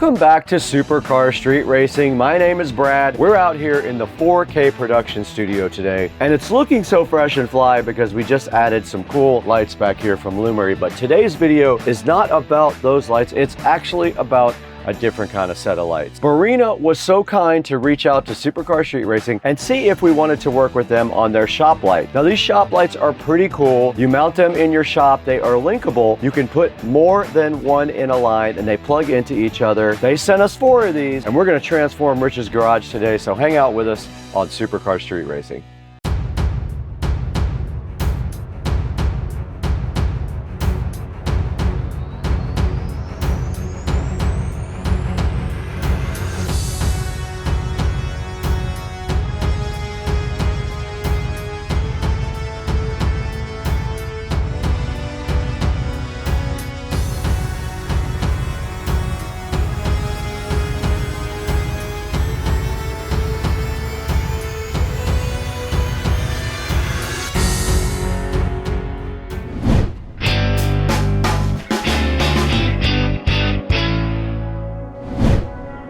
Welcome back to Supercar Street Racing. My name is Brad. We're out here in the 4K production studio today, and it's looking so fresh and fly because we just added some cool lights back here from Lumery. But today's video is not about those lights. It's actually about a different kind of set of lights. Barrina was so kind to reach out to Supercar Street Racing and see if we wanted to work with them on their shop light. Now these shop lights are pretty cool. You mount them in your shop. They are linkable. You can put more than one in a line and they plug into each other. They sent us 4 of these and we're gonna transform Rich's garage today. So hang out with us on Supercar Street Racing.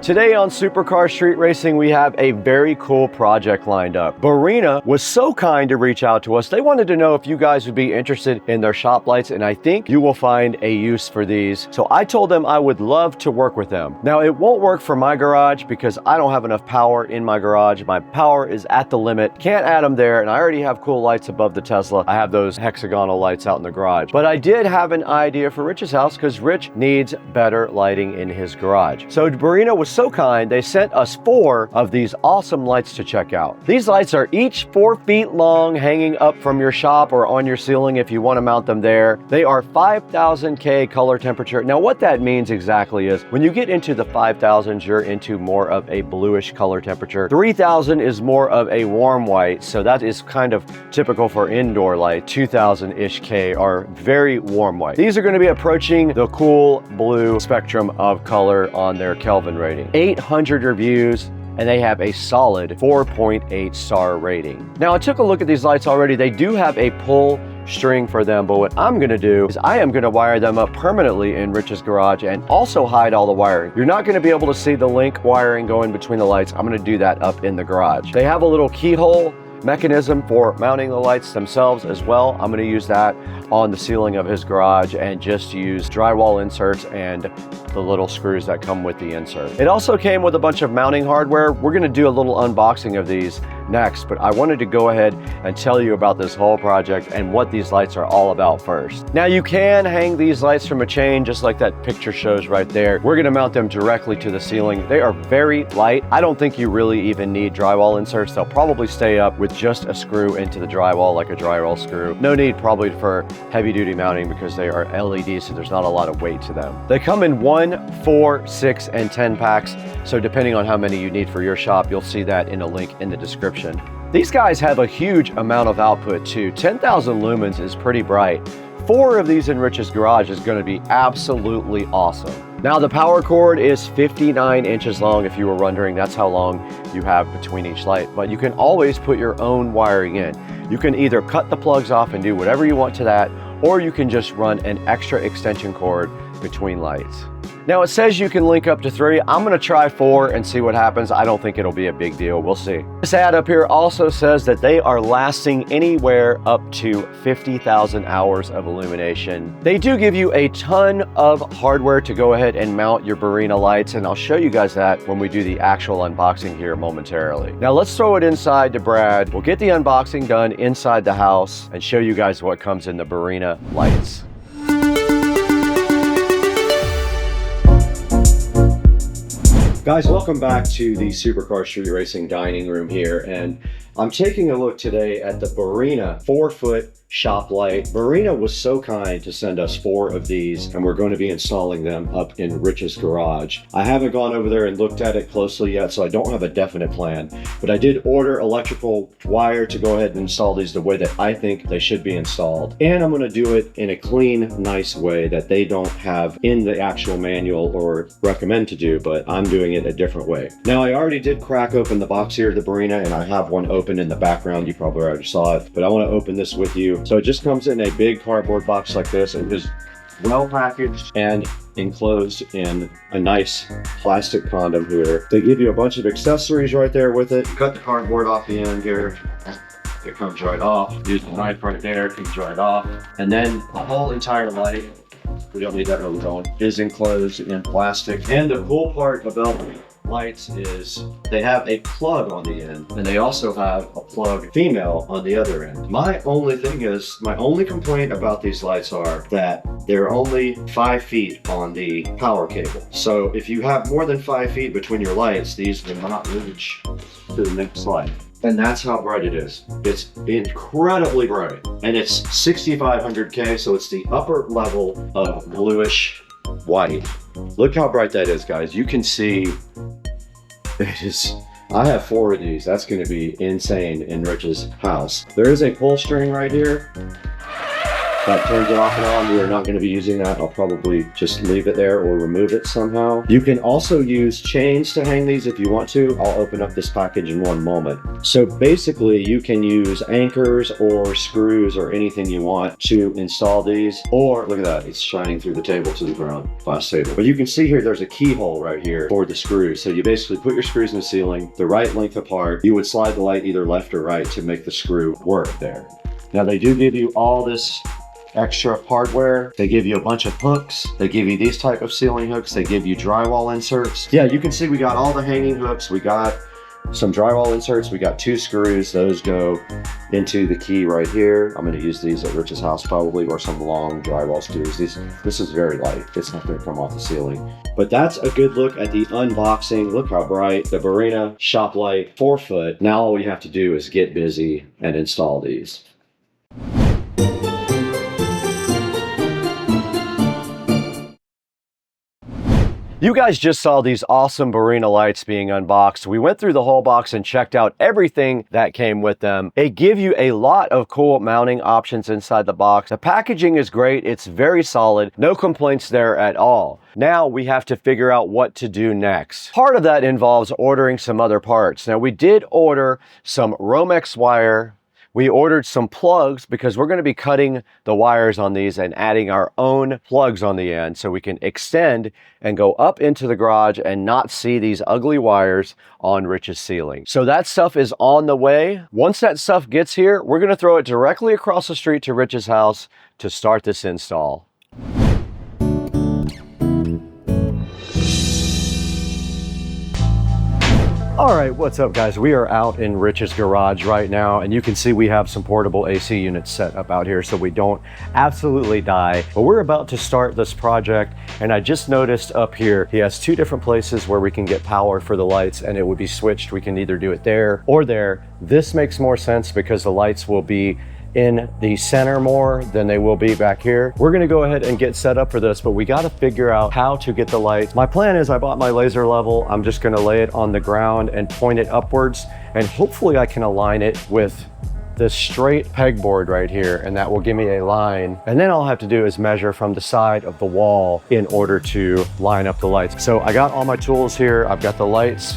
Today on Supercar Street Racing, we have a very cool project lined up. Barrina was so kind to reach out to us. They wanted to know if you guys would be interested in their shop lights, and I think you will find a use for these. So I told them I would love to work with them. Now, it won't work for my garage because I don't have enough power in my garage. My power is at the limit. Can't add them there, and I already have cool lights above the Tesla. I have those hexagonal lights out in the garage. But I did have an idea for Rich's house because Rich needs better lighting in his garage. So Barrina was so kind, they sent us 4 of these awesome lights to check out. These lights are each 4 feet long, hanging up from your shop or on your ceiling if you want to mount them there. They are 5000 K color temperature. Now what that means exactly is when you get into the 5000s, you're into more of a bluish color temperature. 3000 is more of a warm white, so that is kind of typical for indoor light. 2000-ish K are very warm white. These are going to be approaching the cool blue spectrum of color on their Kelvin rating. 800 reviews, and they have a solid 4.8 star rating. Now I took a look at these lights already. They do have a pull string for them, but what I'm gonna do is I am gonna wire them up permanently in Rich's garage and also hide all the wiring. You're not gonna be able to see the link wiring going between the lights. I'm gonna do that up in the garage. They have a little keyhole mechanism for mounting the lights themselves as well. I'm going to use that on the ceiling of his garage and just use drywall inserts and the little screws that come with the insert. It also came with a bunch of mounting hardware. We're going to do a little unboxing of these next, but I wanted to go ahead and tell you about this whole project and what these lights are all about first. Now you can hang these lights from a chain just like that picture shows right there. We're going to mount them directly to the ceiling. They are very light. I don't think you really even need drywall inserts. They'll probably stay up with just a screw into the drywall like a drywall screw. No need probably for heavy duty mounting because they are LED, so there's not a lot of weight to them. They come in 1, 4, 6, and 10 packs. So depending on how many you need for your shop, you'll see that in a link in the description. These guys have a huge amount of output too. 10,000 lumens is pretty bright. 4 of these in Rich's garage is going to be absolutely awesome. Now the power cord is 59 inches long. If you were wondering, that's how long you have between each light, but you can always put your own wiring in. You can either cut the plugs off and do whatever you want to that, or you can just run an extra extension cord between lights. Now it says you can link up to 3. I'm gonna try 4 and see what happens. I don't think it'll be a big deal. We'll see. This ad up here also says that they are lasting anywhere up to 50,000 hours of illumination. They do give you a ton of hardware to go ahead and mount your Barrina lights, and I'll show you guys that when we do the actual unboxing here momentarily. Now let's throw it inside to Brad. We'll get the unboxing done inside the house and show you guys what comes in the Barrina lights. Guys, welcome back to the Supercar Street Racing dining room here, and I'm taking a look today at the Barrina 4-foot shop light. Barrina was so kind to send us 4 of these, and we're going to be installing them up in Rich's garage. I haven't gone over there and looked at it closely yet, so I don't have a definite plan, but I did order electrical wire to go ahead and install these the way that I think they should be installed. And I'm going to do it in a clean, nice way that they don't have in the actual manual or recommend to do, but I'm doing it a different way. Now, I already did crack open the box here, the Barrina, and I have one open in the background. You probably already saw it, but I want to open this with you. So it just comes in a big cardboard box like this, and just well packaged and enclosed in a nice plastic condom here. They give you a bunch of accessories right there with it. Cut the cardboard off the end here. It comes right off. Use the knife right there, it comes right off. And then the whole entire light, we don't need that really going, is enclosed in plastic. And the cool part about lights is they have a plug on the end, and they also have a plug female on the other end. My only complaint about these lights are that they're only 5 feet on the power cable. So if you have more than 5 feet between your lights, these will not reach to the next light. And that's how bright it is. It's incredibly bright. And it's 6500K, so it's the upper level of bluish white. Look how bright that is, guys. You can see it is. I have 4 of these. That's going to be insane in Rich's house. There is a pull string right here that turns it off and on. We are not going to be using that. I'll probably just leave it there or remove it somehow. You can also use chains to hang these if you want to. I'll open up this package in one moment. So basically you can use anchors or screws or anything you want to install these. Or look at that, it's shining through the table to the ground, glass table. But you can see here there's a keyhole right here for the screws. So you basically put your screws in the ceiling, the right length apart. You would slide the light either left or right to make the screw work there. Now they do give you all this extra hardware. They give you a bunch of hooks. They give you these type of ceiling hooks. They give you drywall inserts. Yeah, you can see we got all the hanging hooks. We got some drywall inserts. We got 2 screws. Those go into the key right here. I'm going to use these at Rich's house probably, or some long drywall screws. This is very light. It's not going to come off the ceiling. But that's a good look at the unboxing. Look how bright. The Barrina Shop Light 4 foot. Now all we have to do is get busy and install these. You guys just saw these awesome Barrina lights being unboxed. We went through the whole box and checked out everything that came with them. They give you a lot of cool mounting options inside the box. The packaging is great. It's very solid. No complaints there at all. Now we have to figure out what to do next. Part of that involves ordering some other parts. Now we did order some Romex wire. We ordered some plugs because we're going to be cutting the wires on these and adding our own plugs on the end so we can extend and go up into the garage and not see these ugly wires on Rich's ceiling. So that stuff is on the way. Once that stuff gets here, we're going to throw it directly across the street to Rich's house to start this install. All right, what's up guys? We are out in Rich's garage right now, and you can see we have some portable AC units set up out here so we don't absolutely die. But we're about to start this project, and I just noticed up here, he has 2 different places where we can get power for the lights, and it would be switched. We can either do it there or there. This makes more sense because the lights will be in the center more than they will be back here. We're gonna go ahead and get set up for this, but we gotta figure out how to get the lights. My plan is I bought my laser level. I'm just gonna lay it on the ground and point it upwards, and hopefully I can align it with this straight pegboard right here, and that will give me a line. And then all I'll have to do is measure from the side of the wall in order to line up the lights. So I got all my tools here. I've got the lights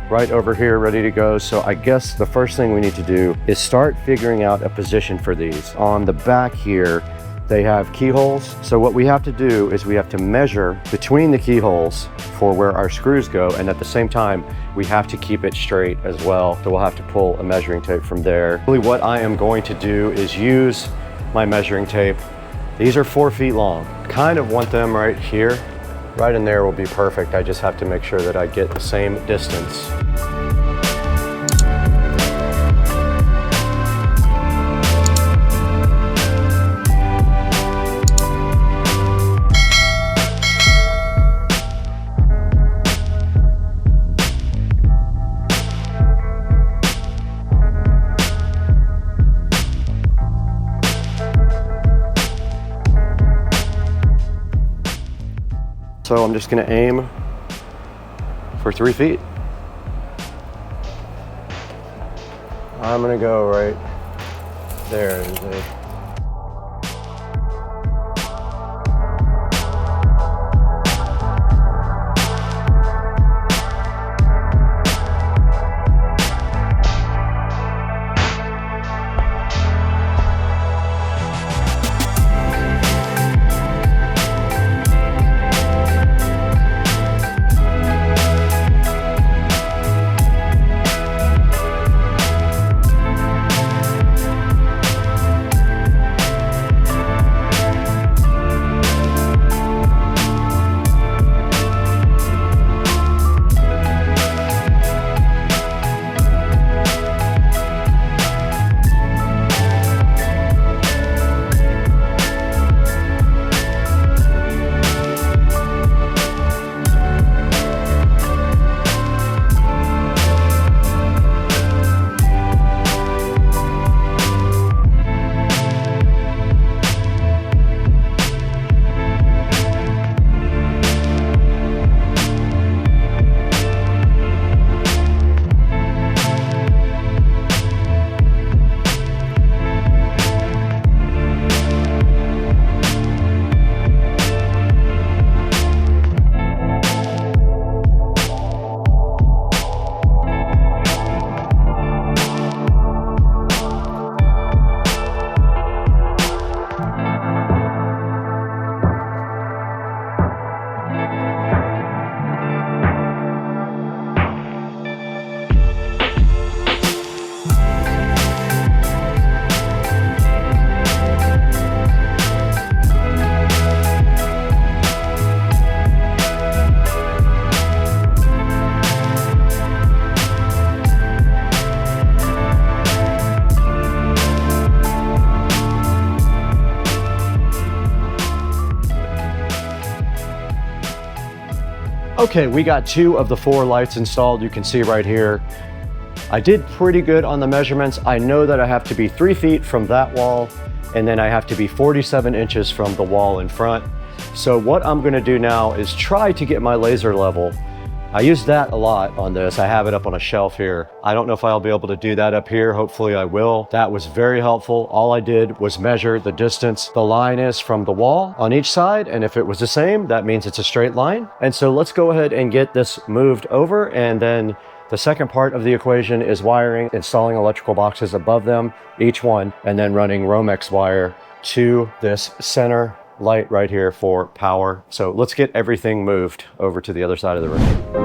right over here ready to go. So I guess the first thing we need to do is start figuring out a position for these. On the back here, they have keyholes. So what we have to do is we have to measure between the keyholes for where our screws go, and at the same time, we have to keep it straight as well. So we'll have to pull a measuring tape from there. Really what I am going to do is use my measuring tape. These are 4 feet long. Kind of want them right here. Right in there will be perfect. I just have to make sure that I get the same distance. So I'm just gonna aim for 3 feet. I'm gonna go right there. Okay, we got 2 of the 4 lights installed. You can see right here. I did pretty good on the measurements. I know that I have to be 3 feet from that wall, and then I have to be 47 inches from the wall in front. So what I'm gonna do now is try to get my laser level. I use that a lot on this. I have it up on a shelf here. I don't know if I'll be able to do that up here. Hopefully I will. That was very helpful. All I did was measure the distance the line is from the wall on each side. And if it was the same, that means it's a straight line. And so let's go ahead and get this moved over. And then the second part of the equation is wiring, installing electrical boxes above them, each one, and then running Romex wire to this center light right here for power. So let's get everything moved over to the other side of the room.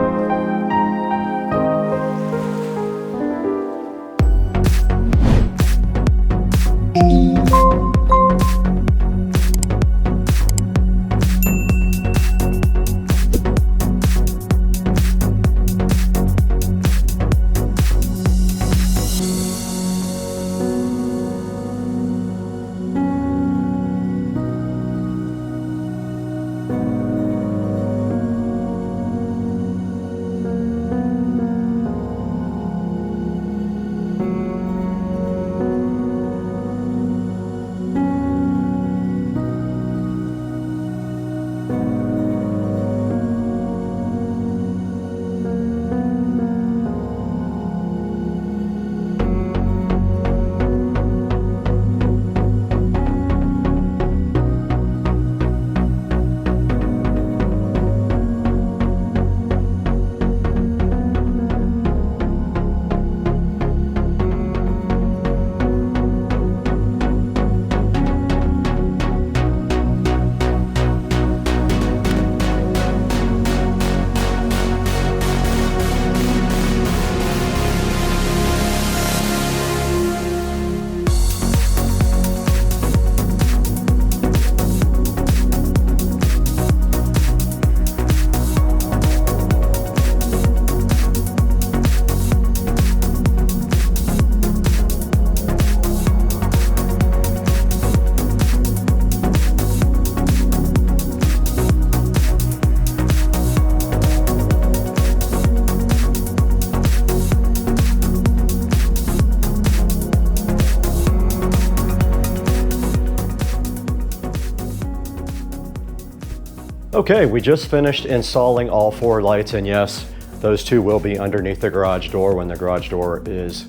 Okay, we just finished installing all 4 lights, and yes, those 2 will be underneath the garage door when the garage door is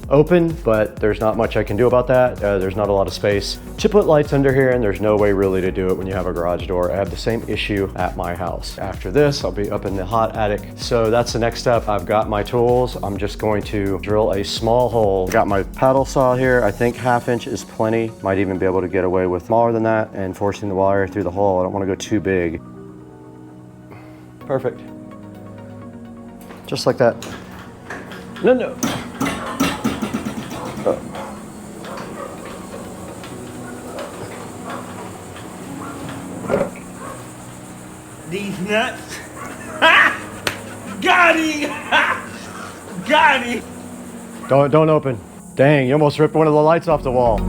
open, but there's not much I can do about that. There's not a lot of space to put lights under here, and there's no way really to do it when you have a garage door. I have the same issue at my house. After this, I'll be up in the hot attic. So that's the next step. I've got my tools. I'm just going to drill a small hole. Got my paddle saw here. I think 1/2 inch is plenty. Might even be able to get away with smaller than that and forcing the wire through the hole. I don't want to go too big. Perfect. Just like that. No. Oh. These nuts. Got him! Got him! Don't open. Dang, you almost ripped one of the lights off the wall.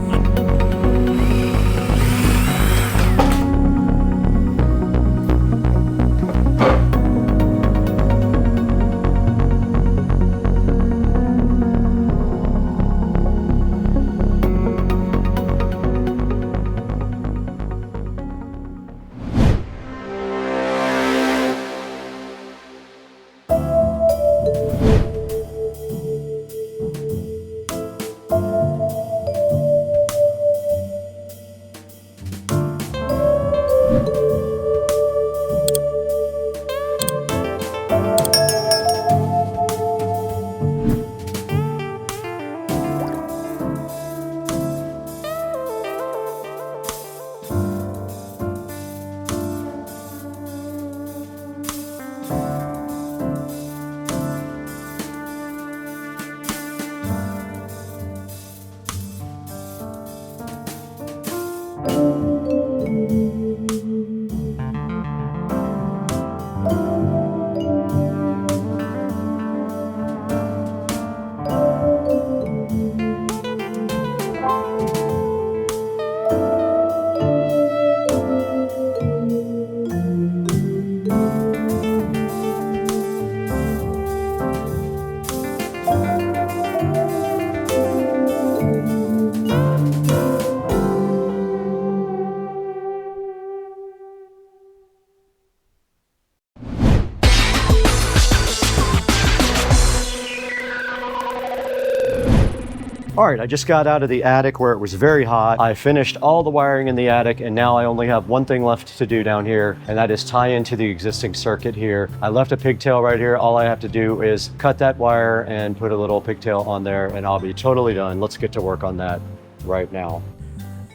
All right, I just got out of the attic where it was very hot. I finished all the wiring in the attic, and now I only have one thing left to do down here, and that is tie into the existing circuit here. I left a pigtail right here. All I have to do is cut that wire and put a little pigtail on there, and I'll be totally done. Let's get to work on that right now.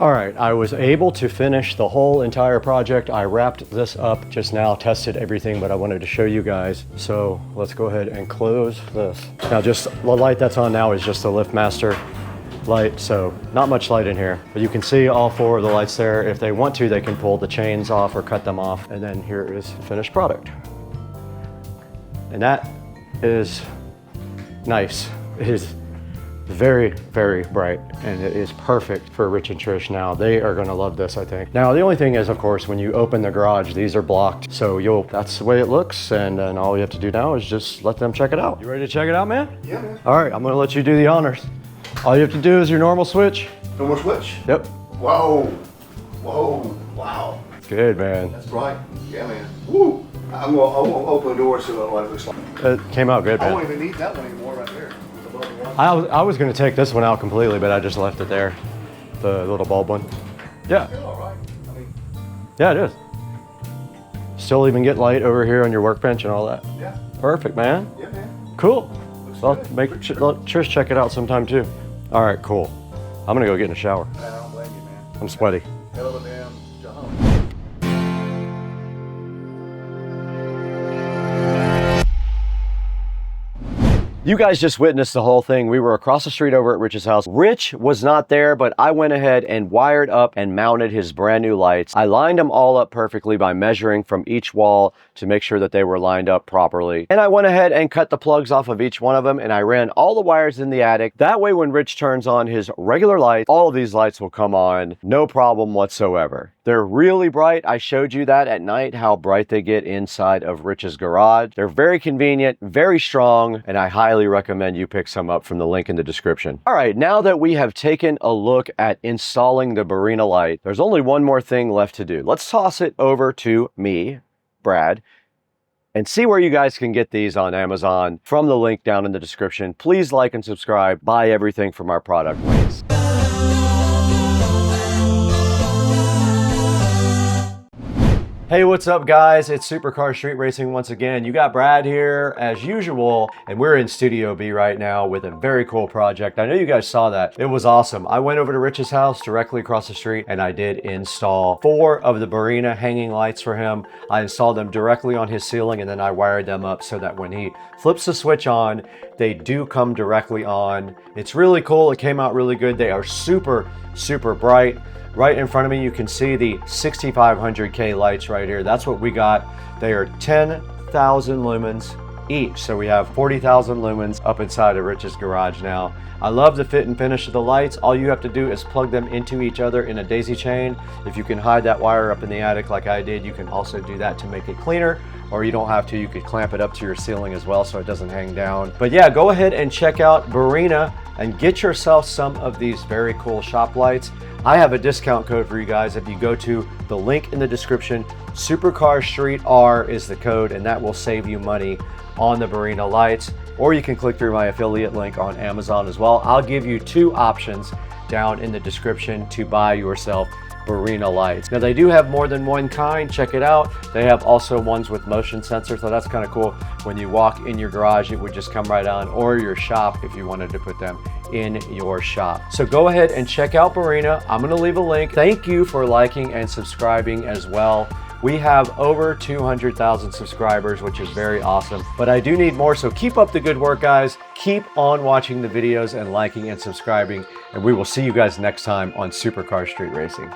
All right, I was able to finish the whole entire project. I wrapped this up just now, tested everything, but I wanted to show you guys. So let's go ahead and close this. Now just the light that's on now is just the LiftMaster light, so not much light in here. But you can see all 4 of the lights there. If they want to, they can pull the chains off or cut them off. And then here is the finished product. And that is nice. It is very, very bright, and it is perfect for Rich and Trish now. They are gonna love this, I think. Now, the only thing is, of course, when you open the garage, these are blocked. So that's the way it looks, and then all you have to do now is just let them check it out. You ready to check it out, man? Yeah, man. All right, I'm gonna let you do the honors. All you have to do is your normal switch. Normal switch? Yep. Whoa. Whoa. Wow. Good, man. That's bright. Yeah, man. Woo. I'm gonna open the door so what it looks like. It came out good, I man. won't even need that one anymore right there. I was gonna take this one out completely, but I just left it there. The little bulb one. Yeah. You're all right. I mean, Yeah, it is. Still even get light over here on your workbench and all that. yeah. Perfect, man. Yeah, man. Cool. Well, good. let Trish check it out sometime too. All right, cool. I'm gonna go get in the shower. I don't blame you, man. I'm sweaty. Hell of a damn job. You guys just witnessed the whole thing. We were across the street over at Rich's house. Rich was not there, but I went ahead and wired up and mounted his brand new lights. I lined them all up perfectly by measuring from each wall to make sure that they were lined up properly. And I went ahead and cut the plugs off of each one of them, and I ran all the wires in the attic. That way, when Rich turns on his regular light, all of these lights will come on, no problem whatsoever. They're really bright. I showed you that at night, how bright they get inside of Rich's garage. They're very convenient, very strong, and I highly recommend you pick some up from the link in the description. All right, now that we have taken a look at installing the Barinna light, there's only one more thing left to do. Let's toss it over to me, Brad, and see where you guys can get these on Amazon from the link down in the description. Please like and subscribe. Buy everything from our product links. Hey, what's up guys? It's Supercar Street Racing once again. You got Brad here as usual, and we're in Studio B right now with a very cool project. I know you guys saw that. It was awesome. I went over to Rich's house directly across the street, and I did install 4 of the Barinna hanging lights for him. I installed them directly on his ceiling, and then I wired them up so that when he flips the switch on, they do come directly on. It's really cool. It came out really good. They are super, super bright. Right in front of me, you can see the 6500K lights right here. That's what we got. They are 10,000 lumens each. So we have 40,000 lumens up inside of Rich's garage now. I love the fit and finish of the lights. All you have to do is plug them into each other in a daisy chain. If you can hide that wire up in the attic like I did, you can also do that to make it cleaner. Or you don't have to, you could clamp it up to your ceiling as well so it doesn't hang down. But yeah, go ahead and check out Barinna and get yourself some of these very cool shop lights. I have a discount code for you guys. If you go to the link in the description, Supercar Street R is the code, and that will save you money on the Barinna lights. Or you can click through my affiliate link on Amazon as well. I'll give you 2 options down in the description to buy yourself Barinna lights. Now they do have more than one kind. Check it out. They have also ones with motion sensor, so that's kind of cool. When you walk in your garage, it would just come right on, or your shop if you wanted to put them in your shop. So go ahead and check out Barinna. I'm going to leave a link. Thank you for liking and subscribing as well. We have over 200,000 subscribers, which is very awesome, but I do need more, so keep up the good work, guys. Keep on watching the videos and liking and subscribing, and we will see you guys next time on Supercar Street Racing.